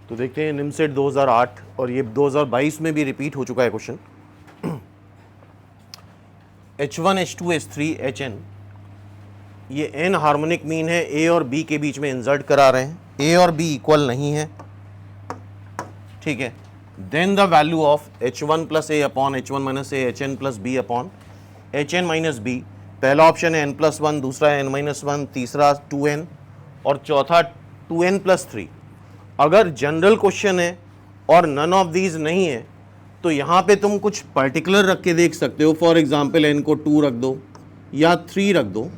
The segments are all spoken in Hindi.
तो देखते हैं निमसेट 2008 और ये 2022 में भी रिपीट हो चुका है question. H1 H2 H3 Hn, ये n हार्मोनिक मीन है, a और b के बीच में इंसर्ट करा रहे हैं, a और b इक्वल नहीं है, ठीक है। Then the value of H1 plus a upon H1 minus a Hn plus b upon Hn minus b। पहला ऑप्शन है n+1, दूसरा है n-1, तीसरा 2n और चौथा 2n+3। अगर जनरल क्वेश्चन है और नन ऑफ दीज नहीं है तो यहाँ पे तुम कुछ पर्टिकुलर रख के देख सकते हो। फॉर एग्जाम्पल n को 2 रख दो या 3 रख दो,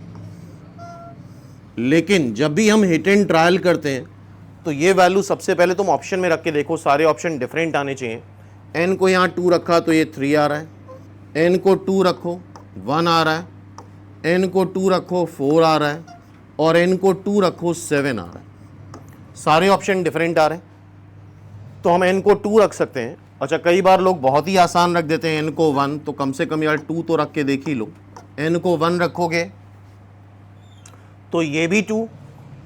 लेकिन जब भी हम हिट एंड ट्रायल करते हैं तो ये वैल्यू सबसे पहले तुम ऑप्शन में रख के देखो, सारे ऑप्शन डिफरेंट आने चाहिए। n को यहाँ 2 रखा तो ये 3 आ रहा है, n को 2 रखो 1 आ रहा है, n को 2 रखो 4 आ रहा है और n को 2 रखो 7 आ रहा है। सारे ऑप्शन डिफरेंट आ रहे हैं तो हम n को 2 रख सकते हैं। अच्छा, कई बार लोग बहुत ही आसान रख देते हैं n को 1, तो कम से कम यार 2 तो रख के देख ही लो। n को 1 रखोगे तो ये भी 2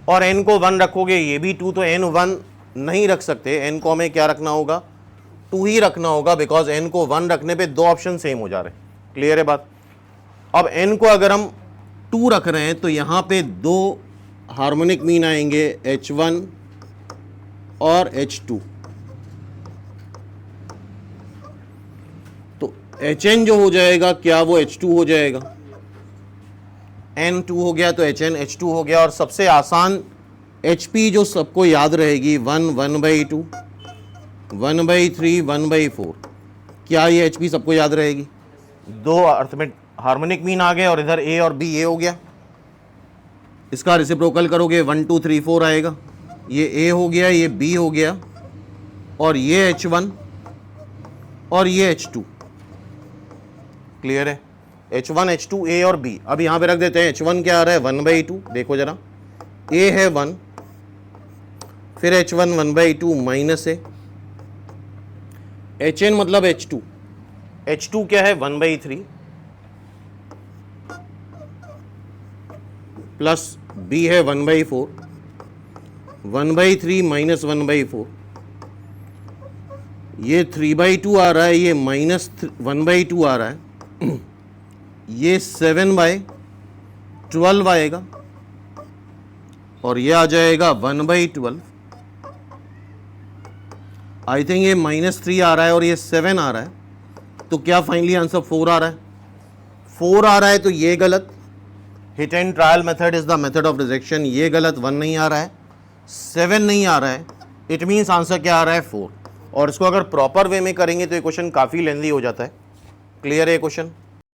और n को 1 रखोगे ये भी 2, तो n 1 नहीं रख सकते। n को हमें क्या रखना होगा, 2 ही रखना होगा, बिकॉज n को 1 रखने पे दो ऑप्शन सेम हो जा रहे हैं। क्लियर है बात। अब n को अगर हम 2 रख रहे हैं तो यहाँ पे दो हार्मोनिक मीन आएंगे, H1 और H2। तो Hn जो हो जाएगा क्या वो H2 हो जाएगा, N 2 हो गया तो Hn H2 हो गया। और सबसे आसान Hp जो सबको याद रहेगी 1 1/2 1/3 1/4। क्या ये Hp सबको याद रहेगी? दो अर्थमेटिक हार्मोनिक मीन आ गए और इधर A और B ये हो गया। इसका रेसिप्रोकल करोगे 1 2 3 4 आएगा। ये A हो गया, ये B हो गया और ये H1 और ये H2। क्लियर है। H1 H2 A और B। अब यहां पे रख देते हैं H1 क्या आ रहा है 1/2, देखो जरा, A है 1, फिर H1 1/2 माइनस है, Hn मतलब H2, H2 क्या है 1/3 प्लस B है 1/4, 1/3 माइनस 1/4, ये 3/2 आ रहा है, ये माइनस 1/2 आ रहा है, ये 7/12 आएगा और ये आ जाएगा 1/12। आई थिंक ये -3 आ रहा है और ये 7 आ रहा है, तो क्या फाइनली आंसर 4 आ रहा है? 4 आ रहा है तो ये गलत। Hit and trial method is the method of rejection. ये गलत, 1 नहीं आ रहा है, 7 नहीं आ रहा है, इट मीन्स आंसर क्या आ रहा है 4। और इसको अगर प्रॉपर वे में करेंगे तो ये क्वेश्चन काफ़ी लेंदी हो जाता है। क्लियर है ये क्वेश्चन?